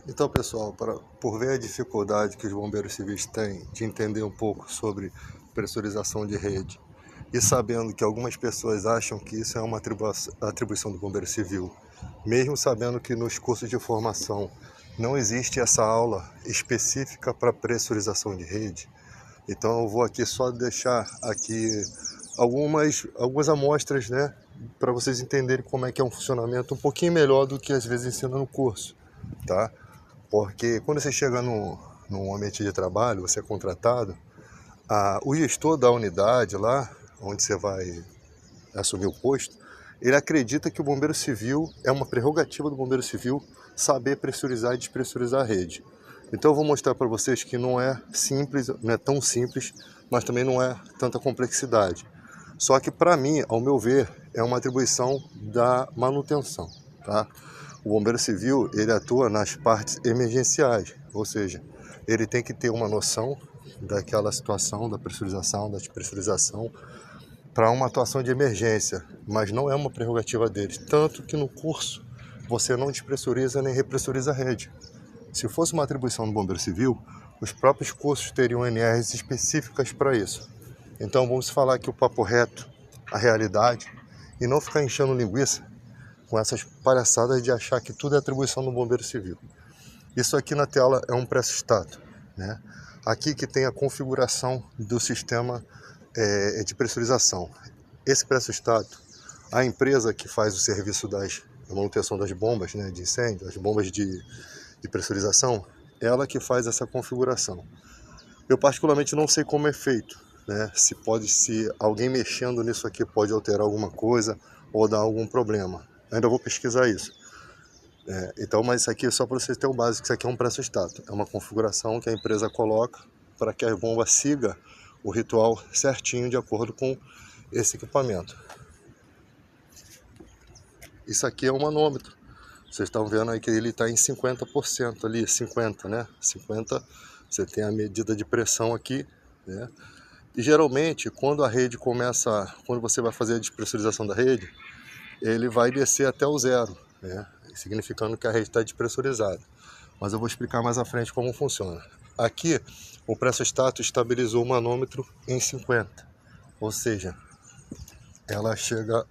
Então, pessoal, por ver a dificuldade que os bombeiros civis têm de entender um pouco sobre pressurização de rede e sabendo que algumas pessoas acham que isso é uma atribuição do bombeiro civil, mesmo sabendo que nos cursos de formação não existe essa aula específica para pressurização de rede, então eu vou aqui só deixar aqui algumas amostras, né, para vocês entenderem como é que é um funcionamento um pouquinho melhor do que às vezes ensina no curso, tá? Porque quando você chega num ambiente de trabalho, você é contratado, o gestor da unidade lá, onde você vai assumir o posto, ele acredita que o bombeiro civil, é uma prerrogativa do bombeiro civil saber pressurizar e despressurizar a rede. Então eu vou mostrar para vocês que não é simples, não é tão simples, mas também não é tanta complexidade. Só que para mim, ao meu ver, é uma atribuição da manutenção, tá? O bombeiro civil, ele atua nas partes emergenciais, ou seja, ele tem que ter uma noção daquela situação, da pressurização, da despressurização, para uma atuação de emergência, mas não é uma prerrogativa deles. Tanto que no curso você não despressuriza nem repressuriza a rede. Se fosse uma atribuição do bombeiro civil, os próprios cursos teriam NRs específicas para isso. Então vamos falar aqui o papo reto, a realidade, e não ficar enchendo linguiça com essas palhaçadas de achar que tudo é atribuição do bombeiro civil. Isso aqui na tela é um pressostato, né? Aqui que tem a configuração do sistema de pressurização. Esse pressostato, a empresa que faz o serviço da manutenção das bombas, né, de incêndio, as bombas de pressurização, ela que faz essa configuração. Eu particularmente não sei como é feito, né? Se alguém mexendo nisso aqui pode alterar alguma coisa ou dar algum problema. Ainda vou pesquisar isso. Então, mas isso aqui é só para vocês terem o básico, isso aqui é um pressostato. É uma configuração que a empresa coloca para que a bomba siga o ritual certinho de acordo com esse equipamento. Isso aqui é um manômetro. Vocês estão vendo aí que ele está em 50% ali, 50, né? 50, você tem a medida de pressão aqui, né? E geralmente, quando você vai fazer a despressurização da rede, ele vai descer até o zero, né? Significando que a rede está despressurizada. Mas eu vou explicar mais à frente como funciona. Aqui, o pressostato estabilizou o manômetro em 50, ou seja, ela chega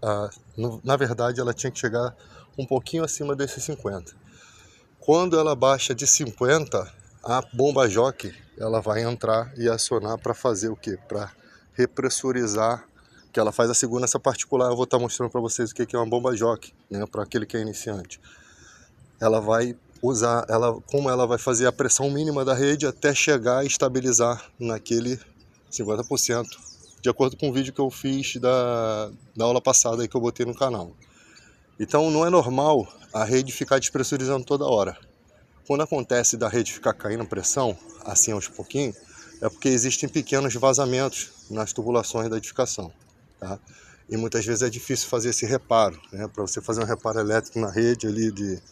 na verdade, ela tinha que chegar um pouquinho acima desses 50. Quando ela baixa de 50, a bomba jockey, ela vai entrar e acionar para fazer o quê? Para repressurizar, que ela faz a segurança particular. Eu vou estar mostrando para vocês o que é uma bomba jockey, né, para aquele que é iniciante. Ela vai usar, como ela vai fazer a pressão mínima da rede até chegar e estabilizar naquele 50%, de acordo com o vídeo que eu fiz da aula passada aí que eu botei no canal. Então não é normal a rede ficar despressurizando toda hora. Quando acontece da rede ficar caindo a pressão, assim aos pouquinhos, é porque existem pequenos vazamentos nas tubulações da edificação, tá? E muitas vezes é difícil fazer esse reparo, né? Para você fazer um reparo elétrico na rede ali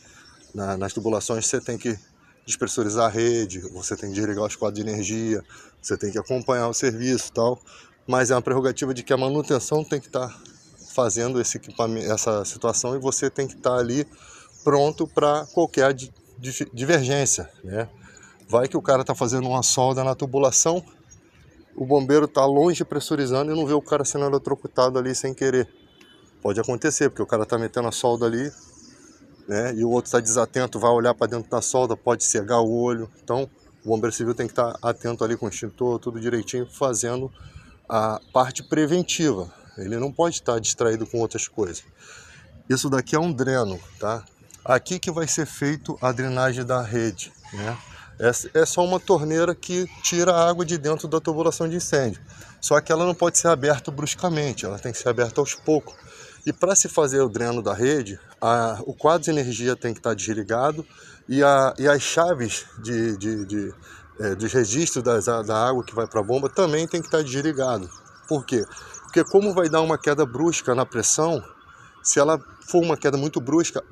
nas tubulações, você tem que despressurizar a rede, você tem que desligar os quadros de energia, você tem que acompanhar o serviço e tal, mas é uma prerrogativa de que a manutenção tem que estar fazendo esse equipamento, essa situação, e você tem que estar ali pronto para qualquer divergência, né? Vai que o cara está fazendo uma solda na tubulação, o bombeiro está longe pressurizando e não vê o cara sendo eletrocutado ali sem querer. Pode acontecer, porque o cara está metendo a solda ali, né, e o outro está desatento, vai olhar para dentro da solda, pode cegar o olho. Então o bombeiro civil tem que estar atento ali com o extintor, tudo direitinho, fazendo a parte preventiva. Ele não pode estar distraído com outras coisas. Isso daqui é um dreno, tá? Aqui que vai ser feito a drenagem da rede, né? É só uma torneira que tira a água de dentro da tubulação de incêndio. Só que ela não pode ser aberta bruscamente, ela tem que ser aberta aos poucos. E para se fazer o dreno da rede, o quadro de energia tem que estar desligado e as chaves dos registros da água que vai para a bomba também tem que estar desligado. Por quê? Porque como vai dar uma queda brusca na pressão, se ela for uma queda muito brusca,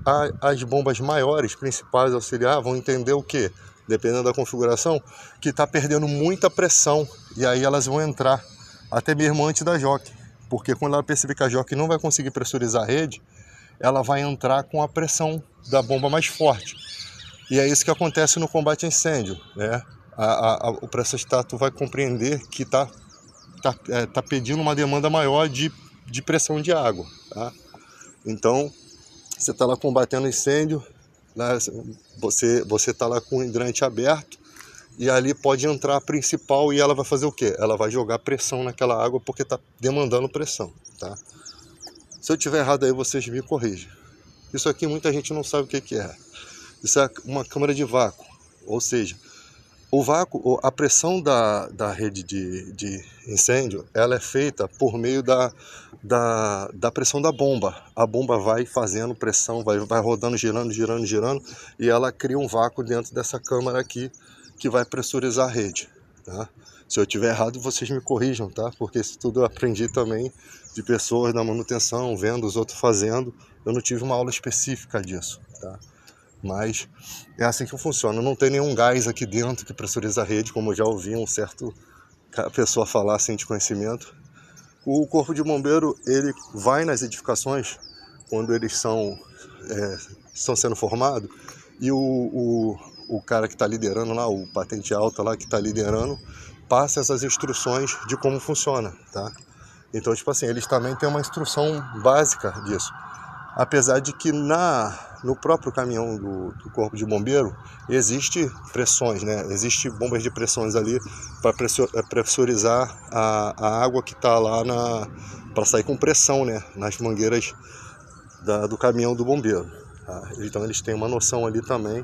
as bombas maiores, principais, auxiliar, vão entender o quê? Dependendo da configuração, que está perdendo muita pressão, e aí elas vão entrar, até mesmo antes da jockey, porque quando ela perceber que a jockey não vai conseguir pressurizar a rede, ela vai entrar com a pressão da bomba mais forte. E é isso que acontece no combate a incêndio, né? O pressostato vai compreender que tá pedindo uma demanda maior de pressão de água, tá? Então, você está lá combatendo incêndio, né? Você está lá com o hidrante aberto, e ali pode entrar a principal e ela vai fazer o quê? Ela vai jogar pressão naquela água porque está demandando pressão, tá? Se eu tiver errado aí, vocês me corrigem. Isso aqui muita gente não sabe o que é. Isso é uma câmara de vácuo, ou seja, o vácuo, a pressão da rede de incêndio, ela é feita por meio da pressão da bomba. A bomba vai fazendo pressão, vai rodando, girando, girando, girando, e ela cria um vácuo dentro dessa câmara aqui, que vai pressurizar a rede, tá? Se eu estiver errado, vocês me corrijam, tá? Porque isso tudo eu aprendi também de pessoas da manutenção, vendo os outros fazendo. Eu não tive uma aula específica disso, tá? Mas é assim que funciona. Não tem nenhum gás aqui dentro que pressuriza a rede, como eu já ouvi um certo pessoa falar assim de conhecimento. O corpo de bombeiro, ele vai nas edificações quando eles estão sendo formados, e o cara que está liderando lá, o patente alta lá que está liderando, passa essas instruções de como funciona, tá? Então, tipo assim, eles também têm uma instrução básica disso. Apesar de que no próprio caminhão do corpo de bombeiro existe pressões, né? Existe bombas de pressões ali para pressurizar a água que está lá para sair com pressão, né? Nas mangueiras do caminhão do bombeiro, tá? Então eles têm uma noção ali também,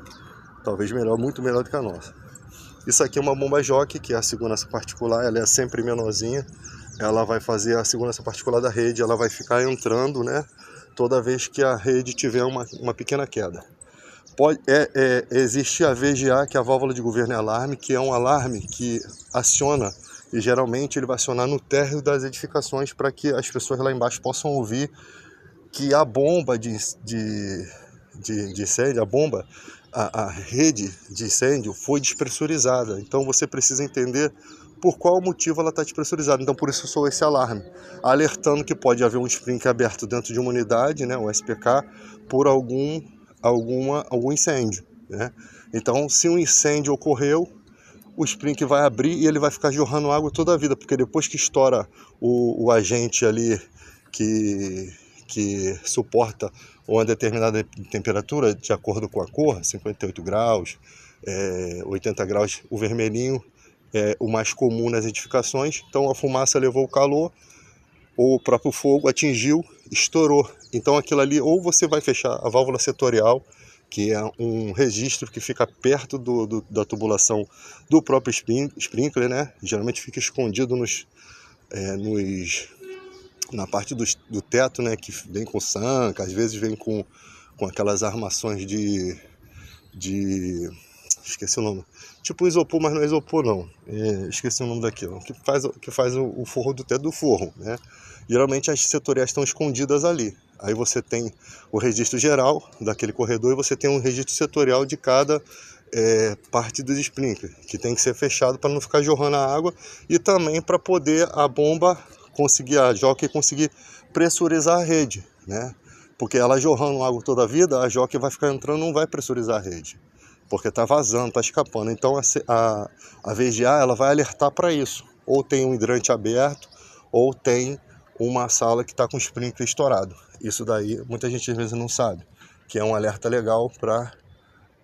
talvez muito melhor do que a nossa. Isso aqui é uma bomba jockey, que é a segurança particular, ela é sempre menorzinha. Ela vai fazer a segurança particular da rede, ela vai ficar entrando, né? Toda vez que a rede tiver uma pequena queda. Existe a VGA, que é a válvula de governo e alarme, que é um alarme que aciona, e geralmente ele vai acionar no térreo das edificações para que as pessoas lá embaixo possam ouvir que a bomba de incêndio, a rede de incêndio foi despressurizada. Então você precisa entender por qual motivo ela está despressurizada. Então por isso eu sou esse alarme, alertando que pode haver um sprinkler aberto dentro de uma unidade, né, um SPK, por algum incêndio, né? Então se um incêndio ocorreu, o sprinkler vai abrir e ele vai ficar jorrando água toda a vida, porque depois que estoura o agente ali que suporta uma determinada temperatura, de acordo com a cor, 58 graus, 80 graus, o vermelhinho é o mais comum nas edificações. Então a fumaça levou o calor, ou o próprio fogo atingiu, estourou. Então aquilo ali, ou você vai fechar a válvula setorial, que é um registro que fica perto da tubulação do próprio sprinkler, né? Geralmente fica escondido na parte do teto, né? Que vem com sanca, às vezes vem com aquelas armações esqueci o nome, tipo isopor, mas não é isopor não, esqueci o nome daquilo, que faz o forro do teto do forro, né? Geralmente as setoriais estão escondidas ali. Aí você tem o registro geral daquele corredor e você tem um registro setorial de cada parte dos sprinklers, que tem que ser fechado para não ficar jorrando a água, e também para poder a bomba a jockey conseguir pressurizar a rede, né? Porque ela jorrando água toda a vida, a jockey vai ficar entrando, não vai pressurizar a rede, porque está vazando, está escapando. Então a VGA ela vai alertar para isso. Ou tem um hidrante aberto, ou tem uma sala que está com o sprinkler estourado. Isso daí muita gente às vezes não sabe, que é um alerta legal para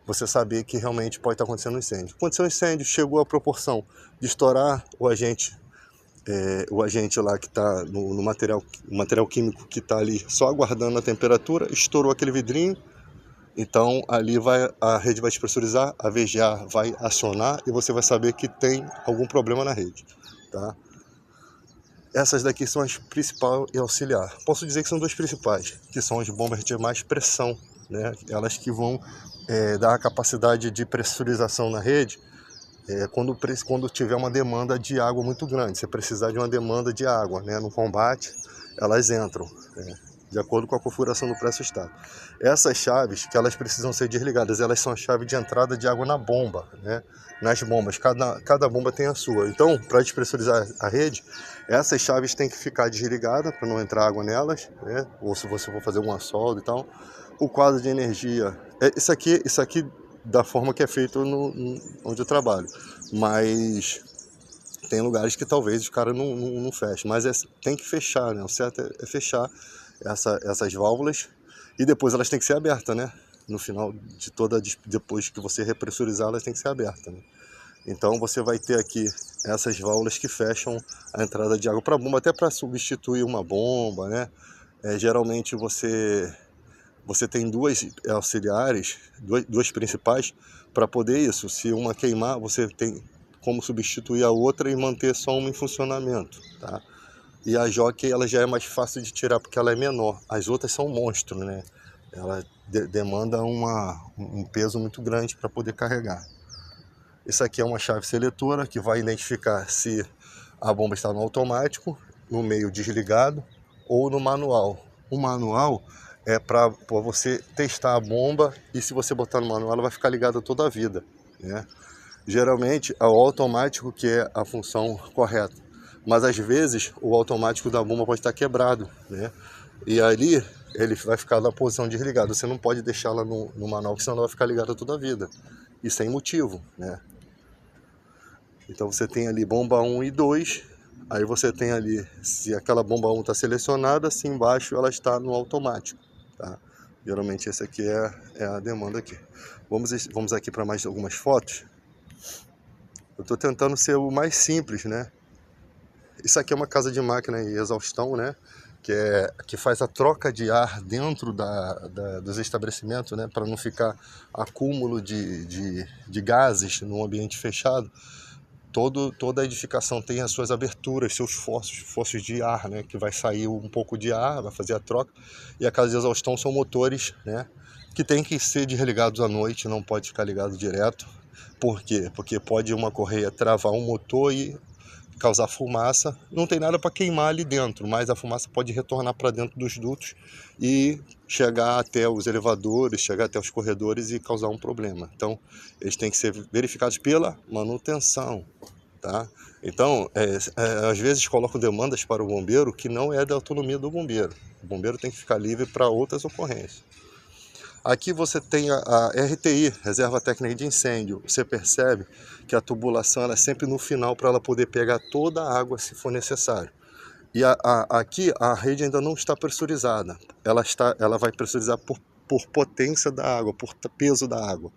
você saber que realmente pode estar acontecendo um incêndio. Aconteceu um incêndio, chegou à proporção de estourar, o agente lá que está no material químico que está ali só aguardando a temperatura, estourou aquele vidrinho. Então ali a rede vai despressurizar, a VGA vai acionar e você vai saber que tem algum problema na rede, tá? Essas daqui são as principais e auxiliar. Posso dizer que são duas principais, que são as bombas de mais pressão, né? Elas que vão dar a capacidade de pressurização na rede quando tiver uma demanda de água muito grande. Você precisar de uma demanda de água, né? No combate, elas entram, de acordo com a configuração do pressostato. Essas chaves, que elas precisam ser desligadas, elas são a chave de entrada de água na bomba, né? Nas bombas, cada bomba tem a sua. Então, para despressurizar a rede, essas chaves têm que ficar desligadas para não entrar água nelas, né? Ou se você for fazer uma solda e tal. O quadro de energia, isso aqui da forma que é feito onde eu trabalho. Mas tem lugares que talvez os caras não fechem. Mas tem que fechar, né? O certo é fechar essas válvulas e depois elas têm que ser abertas, né? No final de depois que você repressurizar, elas têm que ser abertas, né? Então você vai ter aqui essas válvulas que fecham a entrada de água para a bomba, até para substituir uma bomba, né? Geralmente você tem duas auxiliares, duas principais, para poder isso. Se uma queimar, você tem como substituir a outra e manter só uma em funcionamento, tá? E a jockey, ela já é mais fácil de tirar porque ela é menor. As outras são monstros, né? Ela demanda um peso muito grande para poder carregar. Isso aqui é uma chave seletora que vai identificar se a bomba está no automático, no meio desligado ou no manual. O manual é para você testar a bomba e se você botar no manual ela vai ficar ligada toda a vida, né? Geralmente é o automático que é a função correta, mas às vezes o automático da bomba pode estar quebrado, né? E ali ele vai ficar na posição desligada. Você não pode deixá-la no manual, senão ela vai ficar ligada toda a vida e sem motivo, né? Então você tem ali bomba 1 e 2, aí você tem ali, se aquela bomba 1 está selecionada, se embaixo ela está no automático, tá? Geralmente essa aqui é a demanda aqui. Vamos aqui para mais algumas fotos. Eu estou tentando ser o mais simples, né? Isso aqui é uma casa de máquina e exaustão, né? Que faz a troca de ar dentro dos estabelecimentos, né? Para não ficar acúmulo de gases no ambiente fechado. Toda a edificação tem as suas aberturas, seus fossos de ar, né? Que vai sair um pouco de ar, vai fazer a troca. E a casa de exaustão são motores, né? Que tem que ser desligados à noite, não pode ficar ligado direto. Por quê? Porque pode uma correia travar um motor e causar fumaça. Não tem nada para queimar ali dentro, mas a fumaça pode retornar para dentro dos dutos e chegar até os elevadores, chegar até os corredores e causar um problema. Então, eles têm que ser verificados pela manutenção, tá? Então, às vezes colocam demandas para o bombeiro que não é da autonomia do bombeiro. O bombeiro tem que ficar livre para outras ocorrências. Aqui você tem a RTI, Reserva Técnica de Incêndio. Você percebe que a tubulação ela é sempre no final para ela poder pegar toda a água se for necessário. E aqui a rede ainda não está pressurizada. Ela vai pressurizar por potência da água, por peso da água.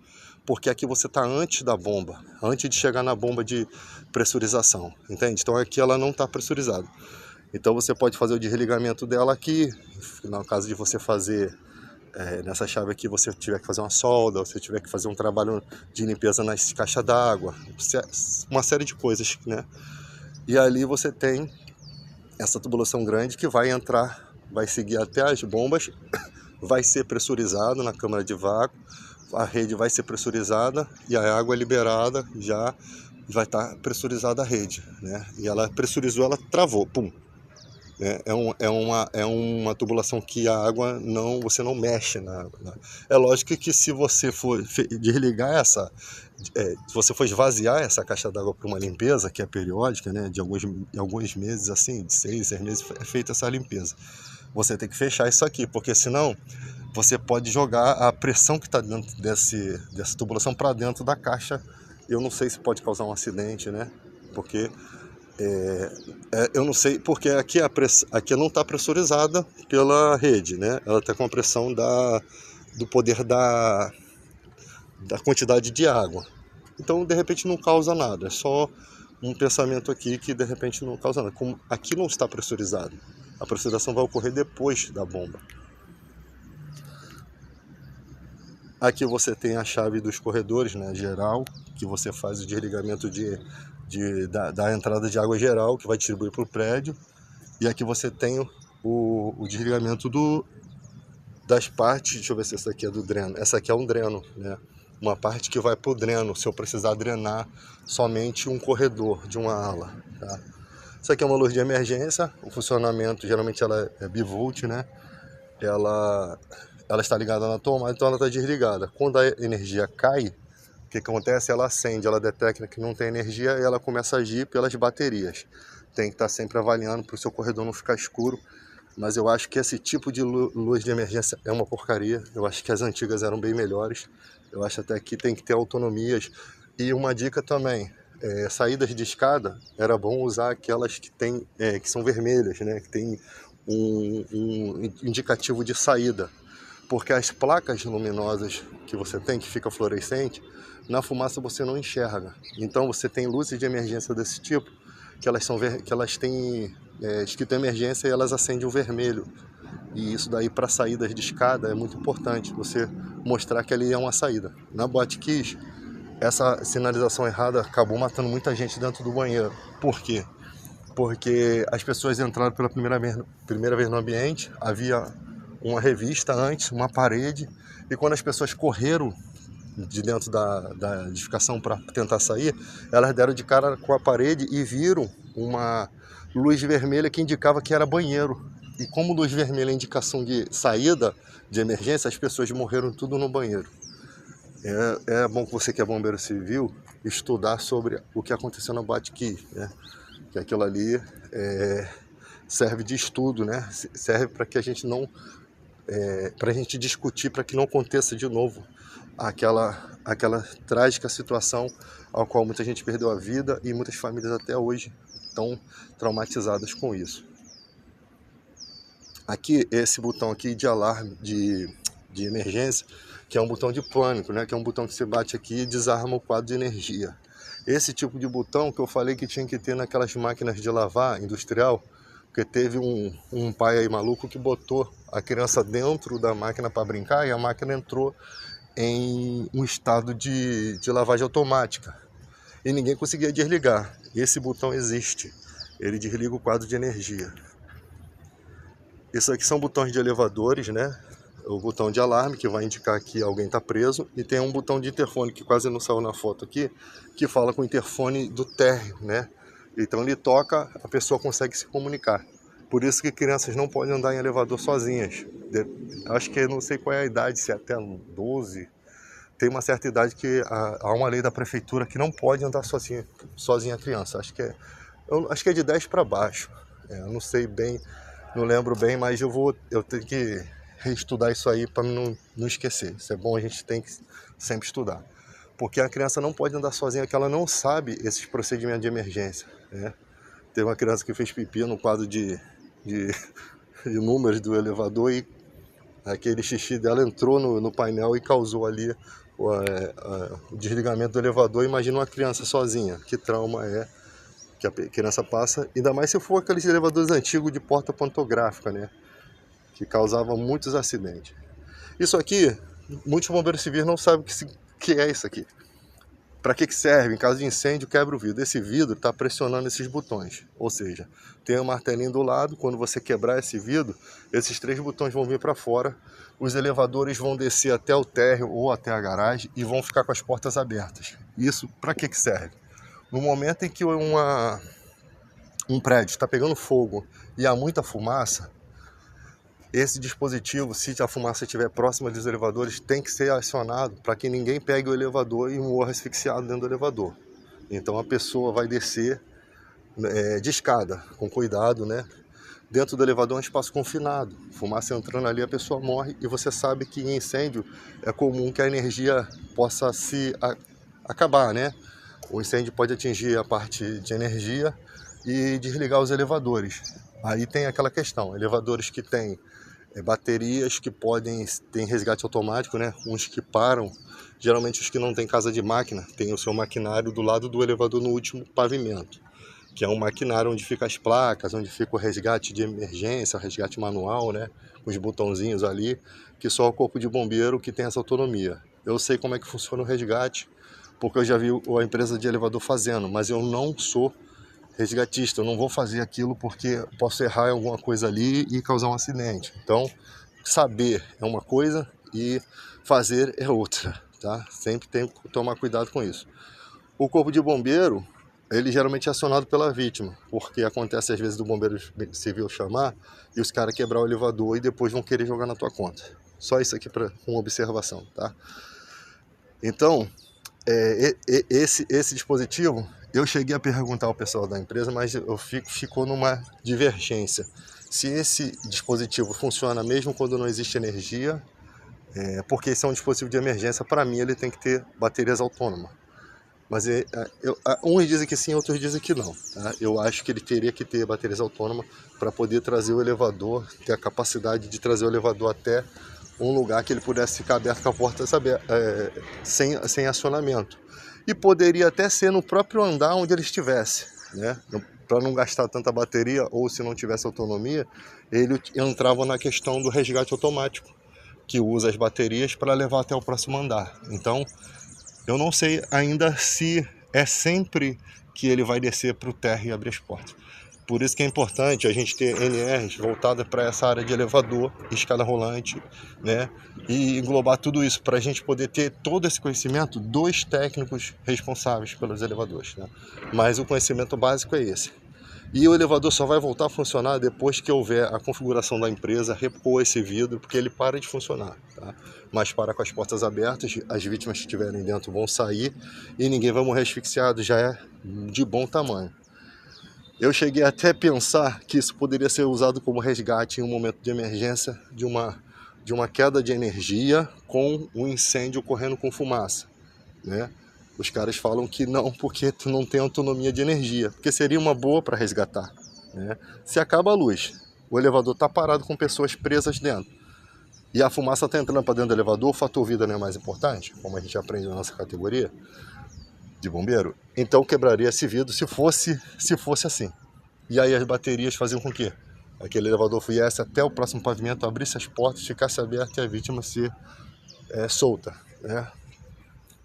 Porque aqui você está antes da bomba, antes de chegar na bomba de pressurização, entende? Então aqui ela não está pressurizada. Então você pode fazer o desligamento dela aqui, no caso de você fazer... nessa chave aqui você tiver que fazer uma solda, você tiver que fazer um trabalho de limpeza nas caixas d'água, uma série de coisas, né? E ali você tem essa tubulação grande que vai entrar, vai seguir até as bombas, vai ser pressurizado na câmara de vácuo, a rede vai ser pressurizada e a água é liberada, já vai estar pressurizada a rede, né? E ela pressurizou, ela travou, pum! É uma tubulação que a água você não mexe É lógico que se você for desligar se você for esvaziar essa caixa d'água para uma limpeza, que é periódica, né, de alguns meses, assim, de 6 meses, é feita essa limpeza. Você tem que fechar isso aqui, porque senão você pode jogar a pressão que está dentro dessa tubulação para dentro da caixa. Eu não sei se pode causar um acidente, né, porque... eu não sei, porque aqui aqui não está pressurizada pela rede, né? Ela está com a pressão do poder da quantidade de água. Então, de repente, não causa nada. É só um pensamento aqui que, de repente, não causa nada. Como aqui não está pressurizado, a pressurização vai ocorrer depois da bomba. Aqui você tem a chave dos corredores, né, geral, que você faz o desligamento da entrada de água geral, que vai distribuir para o prédio. E aqui você tem o desligamento das partes. Deixa eu ver se essa aqui é do dreno. Essa aqui é um dreno, né? Uma parte que vai para o dreno, se eu precisar drenar somente um corredor de uma ala, tá? Isso aqui é uma luz de emergência. O funcionamento, geralmente ela é bivolt, né? Ela está ligada na tomada, então ela está desligada. Quando a energia cai, o que acontece? Ela acende, ela detecta que não tem energia e ela começa a agir pelas baterias. Tem que estar sempre avaliando para o seu corredor não ficar escuro. Mas eu acho que esse tipo de luz de emergência é uma porcaria. Eu acho que as antigas eram bem melhores. Eu acho até que tem que ter autonomias. E uma dica também, saídas de escada, era bom usar aquelas que são vermelhas, né? Que tem um indicativo de saída. Porque as placas luminosas que você tem, que fica fluorescente, na fumaça você não enxerga. Então você tem luzes de emergência desse tipo, que elas têm escrito emergência e elas acendem o vermelho. E isso daí para saídas de escada é muito importante, você mostrar que ali é uma saída. Na Boate Kiss, essa sinalização errada acabou matando muita gente dentro do banheiro. Por quê? Porque as pessoas entraram pela primeira vez no ambiente, havia uma revista antes, uma parede, e quando as pessoas correram de dentro da edificação para tentar sair, elas deram de cara com a parede e viram uma luz vermelha que indicava que era banheiro. E como luz vermelha é indicação de saída de emergência, as pessoas morreram tudo no banheiro. É bom que você que é bombeiro civil estudar sobre o que aconteceu na Boate Kiss, né? Que aquilo ali serve de estudo, né? Serve para que a gente não para a gente discutir, para que não aconteça de novo aquela trágica situação ao qual muita gente perdeu a vida e muitas famílias até hoje estão traumatizadas com isso. Aqui, esse botão aqui de alarme de emergência, que é um botão de pânico, né? Que é um botão que você bate aqui e desarma o quadro de energia. Esse tipo de botão que eu falei que tinha que ter naquelas máquinas de lavar industrial, porque teve um pai aí maluco que botou a criança dentro da máquina para brincar e a máquina entrou em um estado de lavagem automática e ninguém conseguia desligar. Esse botão existe, ele desliga o quadro de energia. Isso aqui são botões de elevadores, né? O botão de alarme que vai indicar que alguém está preso, e tem um botão de interfone que quase não saiu na foto aqui, que fala com o interfone do térreo, né? Então ele toca, a pessoa consegue se comunicar. Por isso que crianças não podem andar em elevador sozinhas. Acho que não sei qual é a idade, se é até 12. Tem uma certa idade que há uma lei da prefeitura que não pode andar sozinha a criança. Acho que é de 10 para baixo. Eu não sei bem, não lembro bem, mas eu tenho que reestudar isso aí para não esquecer. Isso é bom, a gente tem que sempre estudar. Porque a criança não pode andar sozinha, que ela não sabe esses procedimentos de emergência, né? Teve uma criança que fez pipi no quadro de números do elevador e aquele xixi dela entrou no painel e causou ali o desligamento do elevador. Imagina uma criança sozinha, que trauma é que a criança passa, ainda mais se for aqueles elevadores antigos de porta pantográfica, né? Que causavam muitos acidentes. Isso aqui, muitos bombeiros civis não sabem o que é isso aqui. Para que serve? Em caso de incêndio, quebra o vidro. Esse vidro está pressionando esses botões. Ou seja, tem um martelinho do lado. Quando você quebrar esse vidro, esses 3 botões vão vir para fora. Os elevadores vão descer até o térreo ou até a garagem e vão ficar com as portas abertas. Isso para que serve? No momento em que um prédio está pegando fogo e há muita fumaça, esse dispositivo, se a fumaça estiver próxima dos elevadores, tem que ser acionado para que ninguém pegue o elevador e morra asfixiado dentro do elevador. Então a pessoa vai descer de escada, com cuidado, né? Dentro do elevador é um espaço confinado. Fumaça entrando ali, a pessoa morre. E você sabe que em incêndio é comum que a energia possa se acabar, né? O incêndio pode atingir a parte de energia e desligar os elevadores. Aí tem aquela questão, elevadores que têm baterias que tem resgate automático, né? Uns que param, geralmente os que não tem casa de máquina, tem o seu maquinário do lado do elevador no último pavimento, que é um maquinário onde fica as placas, onde fica o resgate de emergência, o resgate manual, né? Com os botãozinhos ali, que só o corpo de bombeiro que tem essa autonomia. Eu sei como é que funciona o resgate, porque eu já vi a empresa de elevador fazendo, mas eu não sou resgatista, eu não vou fazer aquilo porque posso errar em alguma coisa ali e causar um acidente. Então, saber é uma coisa e fazer é outra, tá? Sempre tem que tomar cuidado com isso. O corpo de bombeiro, ele geralmente é acionado pela vítima, porque acontece às vezes do bombeiro civil chamar e os caras quebrar o elevador e depois vão querer jogar na tua conta. Só isso aqui para uma observação, tá? Então, esse dispositivo, eu cheguei a perguntar ao pessoal da empresa, mas ficou numa divergência. Se esse dispositivo funciona mesmo quando não existe energia, porque esse é um dispositivo de emergência. Para mim ele tem que ter baterias autônomas. Mas uns dizem que sim, outros dizem que não. Tá? Eu acho que ele teria que ter baterias autônomas para poder trazer o elevador, ter a capacidade de trazer o elevador até um lugar que ele pudesse ficar aberto com a porta sem acionamento. E poderia até ser no próprio andar onde ele estivesse, né? Para não gastar tanta bateria, ou se não tivesse autonomia, ele entrava na questão do resgate automático, que usa as baterias para levar até o próximo andar. Então, eu não sei ainda se é sempre que ele vai descer para o térreo e abrir as portas. Por isso que é importante a gente ter NRs voltadas para essa área de elevador, escada rolante, né? E englobar tudo isso para a gente poder ter todo esse conhecimento dos técnicos responsáveis pelos elevadores, né? Mas o conhecimento básico é esse. E o elevador só vai voltar a funcionar depois que houver a configuração da empresa, repor esse vidro, porque ele para de funcionar, tá? Mas para com as portas abertas, as vítimas que estiverem dentro vão sair e ninguém vai morrer asfixiado, já é de bom tamanho. Eu cheguei até a pensar que isso poderia ser usado como resgate em um momento de emergência de uma queda de energia com um incêndio ocorrendo com fumaça, né? Os caras falam que não, porque tu não tem autonomia de energia, porque seria uma boa para resgatar, né? Se acaba a luz, o elevador está parado com pessoas presas dentro, e a fumaça está entrando para dentro do elevador, o fator vida não é mais importante, como a gente aprende na nossa categoria de bombeiro, então quebraria esse vidro se fosse assim. E aí as baterias faziam com que aquele elevador viesse até o próximo pavimento, abrisse as portas, ficasse aberto e a vítima ser solta, né?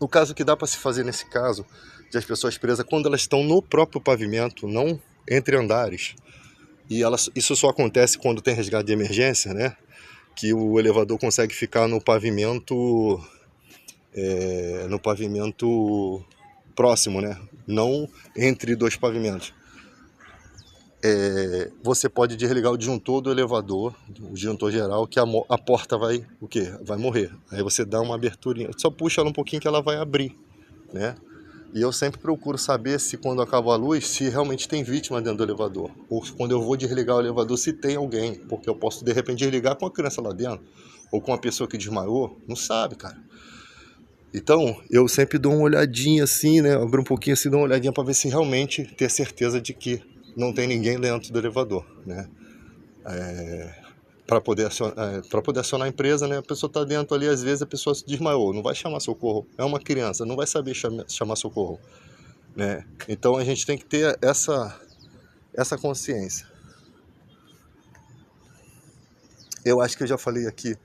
No caso que dá para se fazer nesse caso, de as pessoas presas, quando elas estão no próprio pavimento, não entre andares, e isso só acontece quando tem resgate de emergência, né? Que o elevador consegue ficar no pavimento próximo, né? Não entre dois pavimentos. Você pode desligar o disjuntor do elevador, o disjuntor geral, que a porta vai morrer. Aí você dá uma aberturinha, só puxa ela um pouquinho que ela vai abrir, né? E eu sempre procuro saber se quando acaba a luz, se realmente tem vítima dentro do elevador. Ou quando eu vou desligar o elevador, se tem alguém. Porque eu posso, de repente, desligar com a criança lá dentro. Ou com uma pessoa que desmaiou. Não sabe, cara. Então, eu sempre dou uma olhadinha assim, né? Abro um pouquinho assim, dou uma olhadinha para ver se realmente ter certeza de que não tem ninguém dentro do elevador, né? Para poder acionar a empresa, né? A pessoa está dentro ali, às vezes a pessoa se desmaiou, não vai chamar socorro. É uma criança, não vai saber chamar socorro, né? Então a gente tem que ter essa consciência. Eu acho que eu já falei aqui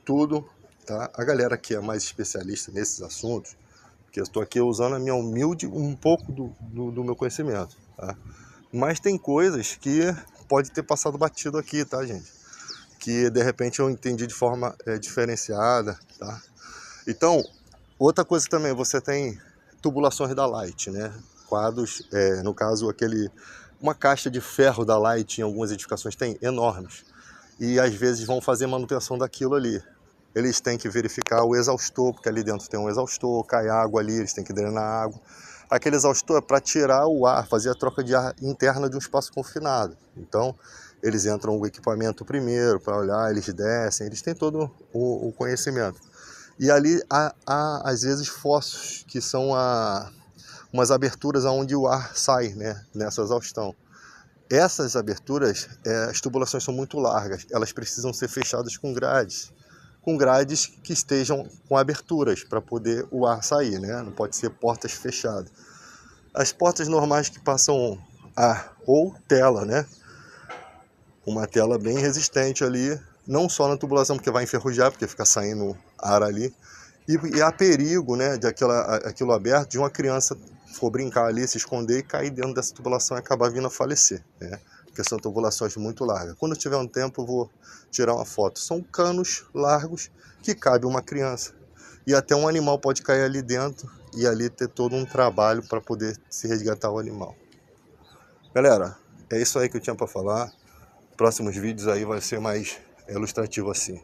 tudo, tá? A galera que é mais especialista nesses assuntos, porque eu estou aqui usando a minha humilde, um pouco do meu conhecimento, tá? Mas tem coisas que pode ter passado batido aqui, tá, gente? Que de repente eu entendi de forma diferenciada, tá? Então, outra coisa também, você tem tubulações da Light, né? Quadros, no caso uma caixa de ferro da Light em algumas edificações tem enormes, e às vezes vão fazer manutenção daquilo ali. Eles têm que verificar o exaustor, porque ali dentro tem um exaustor, cai água ali, eles têm que drenar a água. Aquele exaustor é para tirar o ar, fazer a troca de ar interna de um espaço confinado. Então, eles entram o equipamento primeiro para olhar, eles descem, eles têm todo o conhecimento. E ali há às vezes fossos, que são umas aberturas onde o ar sai, né, nessa exaustão. Essas aberturas, as tubulações são muito largas, elas precisam ser fechadas com grades que estejam com aberturas para poder o ar sair, né? Não pode ser portas fechadas. As portas normais que passam ar ou tela, né? Uma tela bem resistente ali, não só na tubulação, porque vai enferrujar, porque fica saindo ar ali. E há perigo, né, de aquilo aberto, de uma criança for brincar ali, se esconder e cair dentro dessa tubulação e acabar vindo a falecer, né? Porque são tubulações muito largas. Quando eu tiver um tempo, eu vou tirar uma foto. São canos largos que cabe uma criança. E até um animal pode cair ali dentro e ali ter todo um trabalho para poder se resgatar o animal. Galera, é isso aí que eu tinha para falar. Próximos vídeos aí vai ser mais ilustrativo assim.